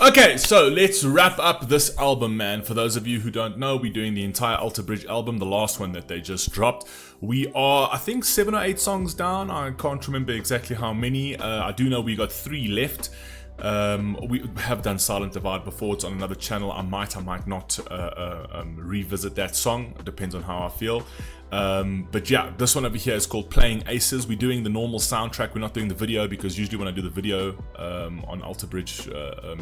Okay, so let's wrap up this album, man. For those of you who don't know, we're doing the entire Alter Bridge album, the last one that they just dropped. We are, I think, 7 or 8 songs down. I can't remember exactly how many. I do know we got 3 left. We have done Silent Divide before. It's on another channel. I might not revisit that song. It depends on how I feel. But yeah, this one over here is called Playing Aces. We're doing the normal soundtrack. We're not doing the video because usually when I do the video on Alter Bridge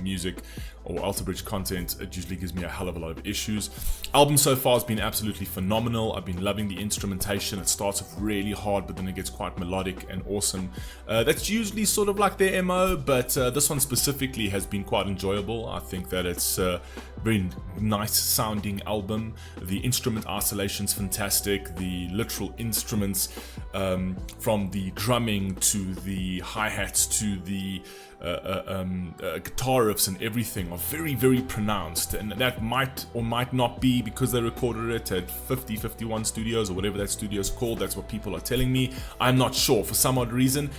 music or Alter Bridge content, it usually gives me a hell of a lot of issues. Album so far has been absolutely phenomenal. I've been loving the instrumentation. It starts off really hard, but then it gets quite melodic and awesome. That's usually sort of like their MO, but this one specifically has been quite enjoyable. I think that it's a very nice sounding album. The instrument isolation's fantastic. The literal instruments, from the drumming to the hi-hats to the guitar riffs and everything, are very, very pronounced, and that might or might not be because they recorded it at 51 Studios or whatever that studio's called. That's what people are telling me. I'm not sure. For some odd reason,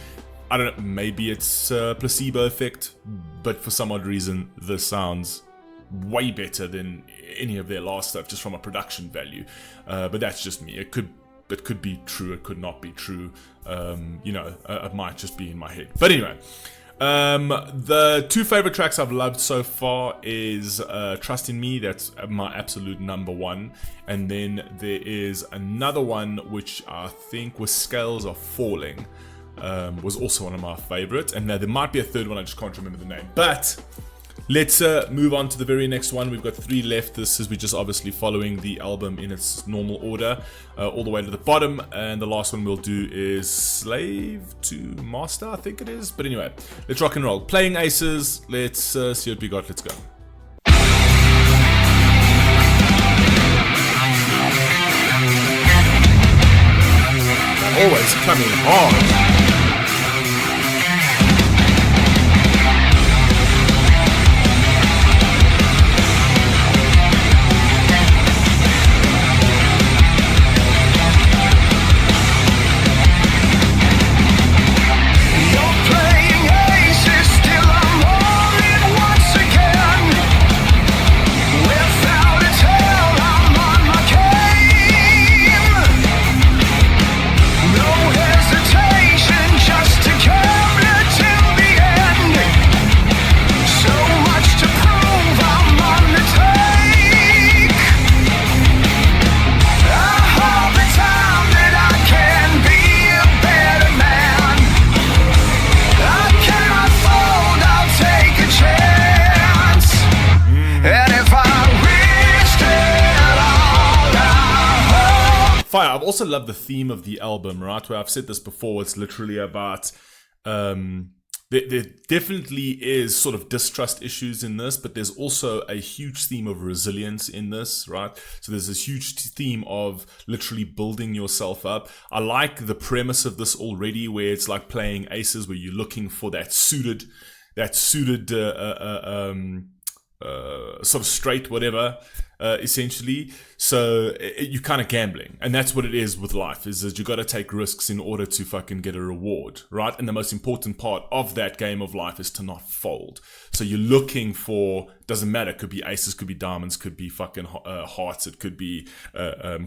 I don't know, maybe it's a placebo effect, but for some odd reason this sounds way better than any of their last stuff, just from a production value. But that's just me. It could be true, it could not be true. It might just be in my head. But anyway, the 2 favorite tracks I've loved so far is Trust in Me. That's my absolute number 1. And then there is another one which I think was Scales Are Falling. Was also one of my favorites. And now there might be a third one, I just can't remember the name. But let's move on to the very next one. We've got 3 left. This is, we're just obviously following the album in its normal order, all the way to the bottom. And the last one we'll do is Slave to Master, I think it is. But anyway, let's rock and roll. Playing Aces. Let's see what we got. Let's go. Always coming hard. Fire. I've also loved the theme of the album, right? Where I've said this before, it's literally about there definitely is sort of distrust issues in this, but there's also a huge theme of resilience in this, right? So there's this huge theme of literally building yourself up. I like the premise of this already, where it's like playing aces, where you're looking for that suited sort of straight whatever, essentially. So you're kind of gambling, and that's what it is with life, is that you got to take risks in order to fucking get a reward, right? And the most important part of that game of life is to not fold. So you're looking for, doesn't matter, it could be aces, could be diamonds, could be fucking hearts, it could be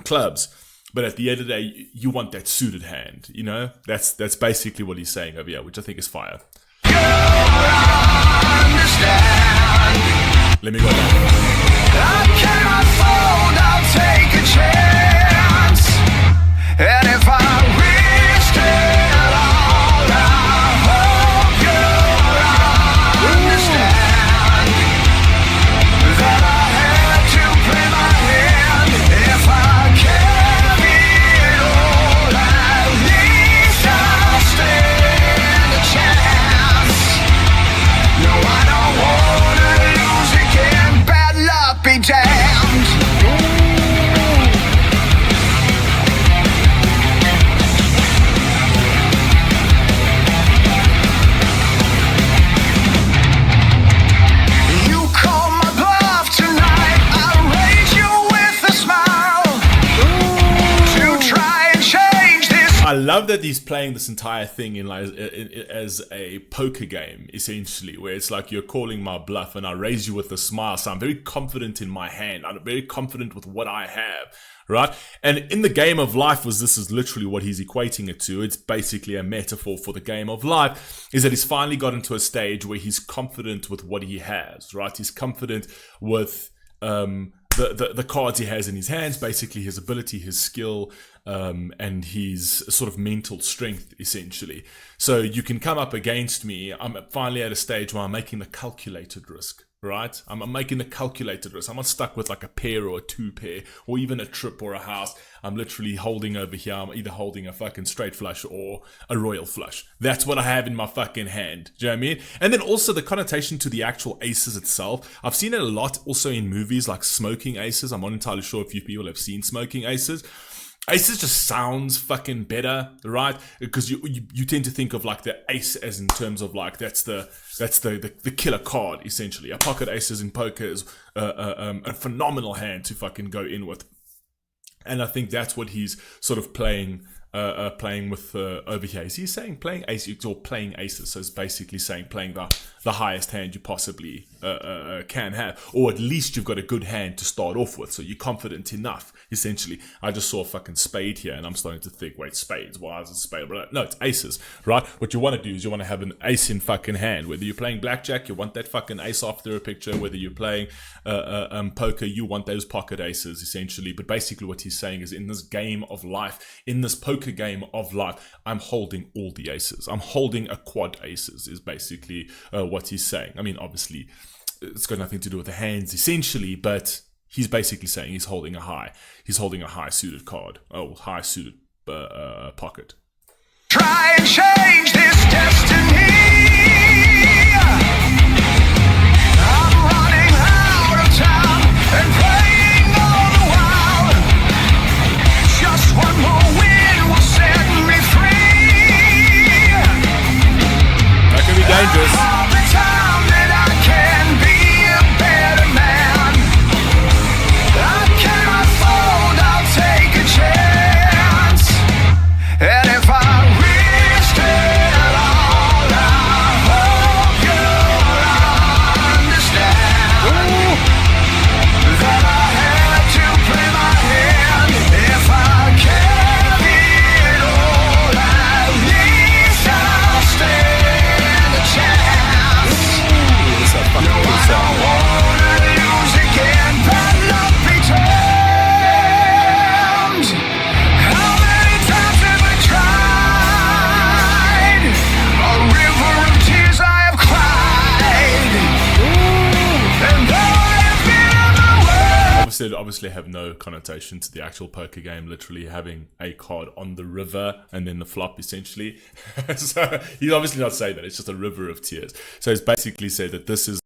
clubs. But at the end of the day, you want that suited hand, you know? That's basically what he's saying over here, which I think is fire. Let me go back. I cannot fold, I'll take a chance. And if I risk it all, I hope you'll understand that I had to play my hand. If I carry it all, at least I'll stand a chance. No, I don't wanna lose again. Bad luck be damned. love that he's playing this entire thing in like as a poker game, essentially, where it's like you're calling my bluff and I raise you with a smile. So I'm very confident in my hand. I'm very confident with what I have, right? And in the game of life, this is literally what he's equating it to. It's basically a metaphor for the game of life, is that he's finally gotten to a stage where he's confident with what he has, right? He's confident with the cards he has in his hands, basically his ability, his skill, and his sort of mental strength, essentially. So you can come up against me. I'm finally at a stage where I'm making the calculated risk, right? I'm making the calculated risk. I'm not stuck with like a pair or a two pair or even a trip or a house. I'm literally holding over here. I'm either holding a fucking straight flush or a royal flush. That's what I have in my fucking hand. Do you know what I mean? And then also the connotation to the actual aces itself. I've seen it a lot also in movies like Smoking Aces. I'm not entirely sure if you people have seen Smoking Aces. Aces just sounds fucking better, right? Because you tend to think of like the ace as in terms of like that's the killer card, essentially. A pocket aces in poker is a phenomenal hand to fucking go in with, and I think that's what he's sort of playing with over here. Is he saying playing aces or playing aces? So it's basically saying playing the highest hand you possibly can have, or at least you've got a good hand to start off with, so you're confident enough. Essentially, I just saw a fucking spade here, and I'm starting to think, wait, spades? Why is it spade? But no, it's aces, right? What you want to do is you want to have an ace in fucking hand. Whether you're playing blackjack, you want that fucking ace after a picture. Whether you're playing poker, you want those pocket aces, essentially. But basically, what he's saying is, in this game of life, in this poker game of life, I'm holding all the aces. I'm holding a quad aces, is basically what he's saying. I mean, obviously, it's got nothing to do with the hands, essentially, but he's basically saying he's holding a high suited card, high suited pocket. Try and change this destiny. I'm running out of time and praying all the while. Just one more win will set me free. That could be dangerous. All the time that I can be a better man. I cannot fold, I'll take a chance. And if I risk it all, I hope you'll understand that I had to play my hand. If I can't it all, at least I'll stand a chance. No, I don't wanna lose again, bad luck be termed. How many times have I tried? A river of tears I have cried. And though I have been in the world, Obviously have no connotation to the actual poker game, literally having a card on the river and then the flop, essentially. So he's obviously not saying that, it's just a river of tears. So he's basically said that this is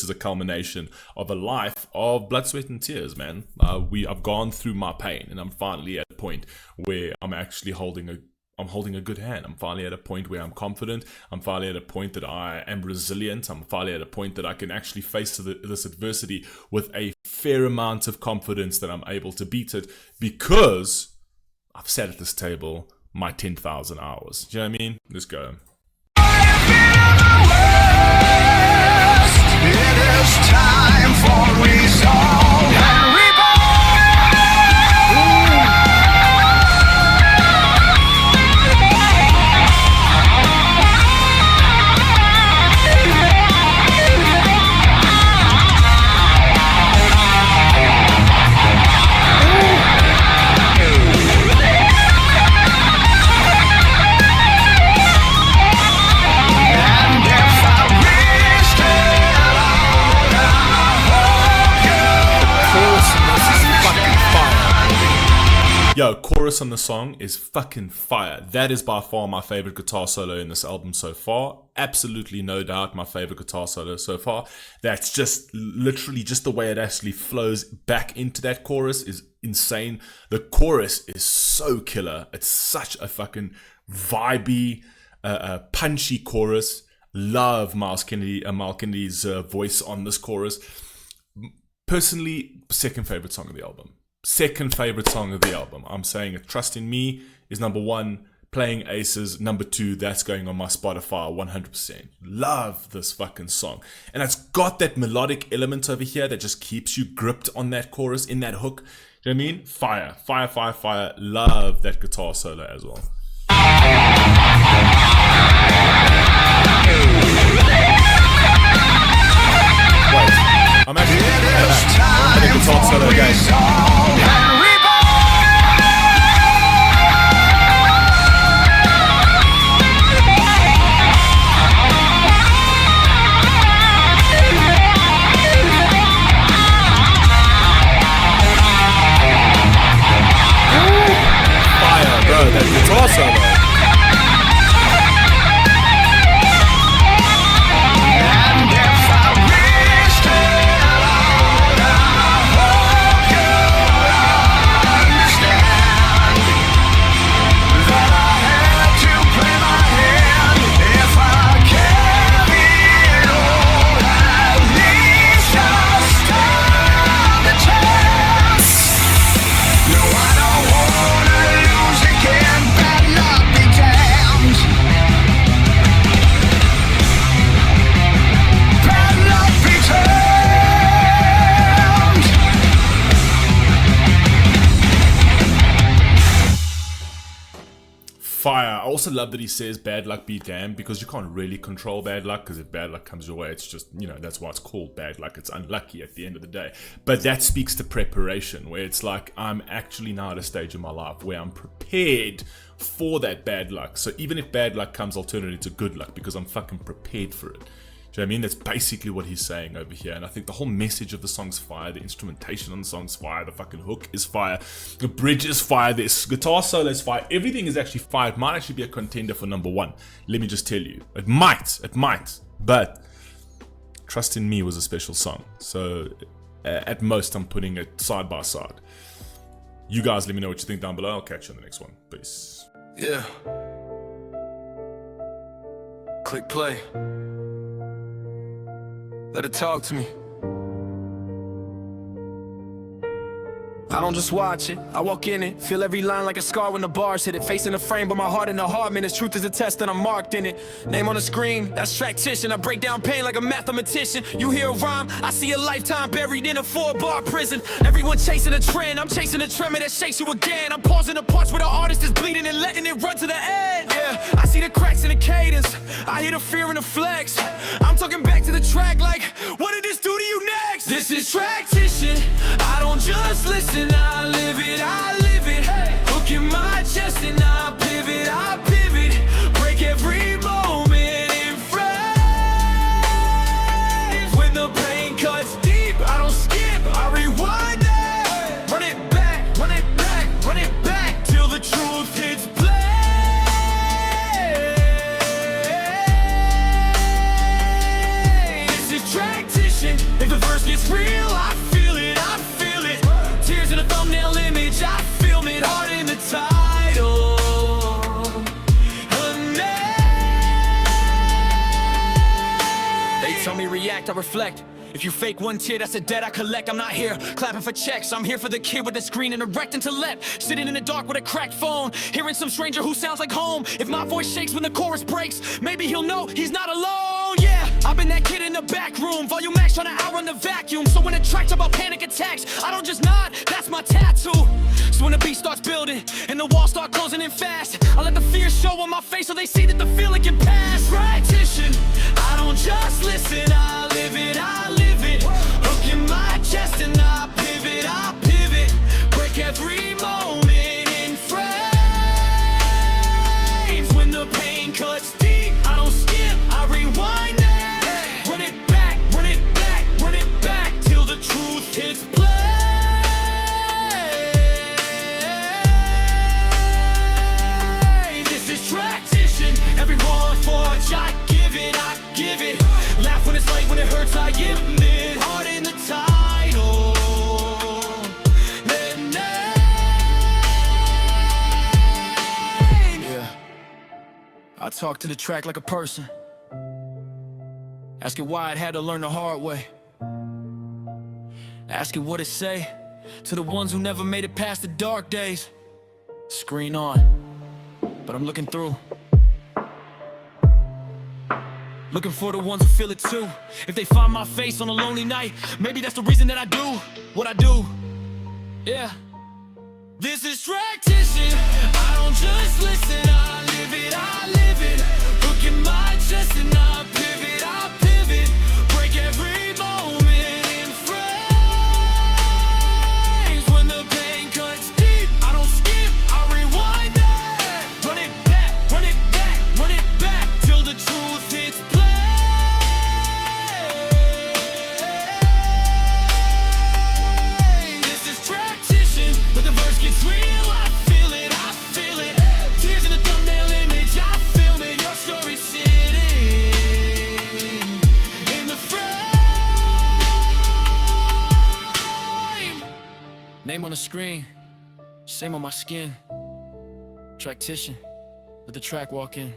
a culmination of a life of blood, sweat and tears, man. I've gone through my pain, and I'm finally at a point where I'm actually holding a good hand. I'm finally at a point where I'm confident. I'm finally at a point that I am resilient. I'm finally at a point that I can actually face this adversity with a fair amount of confidence that I'm able to beat it, because I've sat at this table my 10,000 hours. Do you know what I mean? Let's go. it is time for resolve and Yo, chorus on the song is fucking fire. That is by far my favorite guitar solo in this album so far. Absolutely no doubt my favorite guitar solo so far. That's just literally just the way it actually flows back into that chorus is insane. The chorus is so killer. It's such a fucking vibey, punchy chorus. Love Miles Kennedy's voice on this chorus. Personally, second favorite song of the album. Second favorite song of the album. I'm saying it. Trust in Me is number one. Playing Aces, number 2, that's going on my Spotify 100%. Love this fucking song. And it's got that melodic element over here that just keeps you gripped on that chorus, in that hook. You know what I mean? Fire, fire, fire, fire. Love that guitar solo as well. Wait, I'm actually on the guitar solo again. That guitar solo. And if I wished it all, I hope you'll understand that I had to play my hand. If I carry it all, at least I'll stand a chance. No, I don't wanna lose again. Bad luck be damned. Bad luck be damned. Fire. I also love that he says bad luck be damned, because you can't really control bad luck, because if bad luck comes your way, it's just, you know, that's why it's called bad luck. It's unlucky at the end of the day. But that speaks to preparation, where it's like, I'm actually now at a stage in my life where I'm prepared for that bad luck. So even if bad luck comes, I'll turn it into good luck because I'm fucking prepared for it. Do you know what I mean? That's basically what he's saying over here. And I think the whole message of the song's fire, the instrumentation on the song's fire, the fucking hook is fire, the bridge is fire, this guitar solo is fire, everything is actually fire. It might actually be a contender for number 1. Let me just tell you. It might. But Trust in Me was a special song. So at most, I'm putting it side by side. You guys let me know what you think down below. I'll catch you on the next one. Peace. Yeah. Click play. Let it talk to me. I don't just watch it, I walk in it. Feel every line like a scar when the bars hit it. Facing the frame, but my heart in the hard minutes. Truth is a test and I'm marked in it. Name on the screen, that's Traktician. I break down pain like a mathematician. You hear a rhyme, I see a lifetime buried in a 4-bar prison. Everyone chasing a trend, I'm chasing a tremor that shakes you again. I'm pausing the parts where the artist is bleeding and letting it run to the end. Yeah, I see the cracks in the cadence, I hear the fear in the flex. I'm talking back to the track like, what did this do to you next? This is Traktician, I don't just listen, I live it, I live it. Hook in my chest and I pivot, break every moment in frames. When the pain cuts deep, I don't skip, I rewind it. Run it back, run it back, run it back, till the truth hits play. This is Traktician, if the verse gets real, I feel it, I feel it. Tears in a thumbnail image, I film it hard in the title. They tell me react, I reflect. If you fake one tear, that's a debt I collect. I'm not here clapping for checks, I'm here for the kid with the screen and erect intellect. Sitting in the dark with a cracked phone, hearing some stranger who sounds like home. If my voice shakes when the chorus breaks, maybe he'll know he's not alone. Yeah, I've been that kid in the back room, volume max trying to outrun the vacuum. So when the track's about panic attacks, I don't just nod, that's my tattoo. So when the beat starts building and the walls start closing in fast, I let the fear show on my face so they see that the feeling can pass. Traktician, I don't just listen, I live it, I live it. Hook in my chest and I pivot, break every moment in frames. When the pain cuts deep, I don't skip, I rewind it. Run it back, run it back, run it back, till the truth hits play. This is Traktician, everyone forge, I give it, I give it. Laugh when it's light, when it hurts, I give it. Heart in the title. Yeah. I talk to the track like a person, asking why it had to learn the hard way. Asking what it say to the ones who never made it past the dark days. Screen on. but I'm looking through. Looking for the ones who feel it too. If they find my face on a lonely night, maybe that's the reason that I do what I do. Yeah. This is Traktician. I don't just listen, I live it, I live it. Look at my chest and I pivot, break every moment in frames. When the pain cuts deep, I don't skip, I rewind that. Run it back, run it back, run it back, till the truth hits play. This is Traktician, but the verse gets real, I feel it, I feel it. Tears in the thumbnail image, I film it. Your story sitting in the frame. Name on the screen, same on my skin. Traktician, let the track walk in.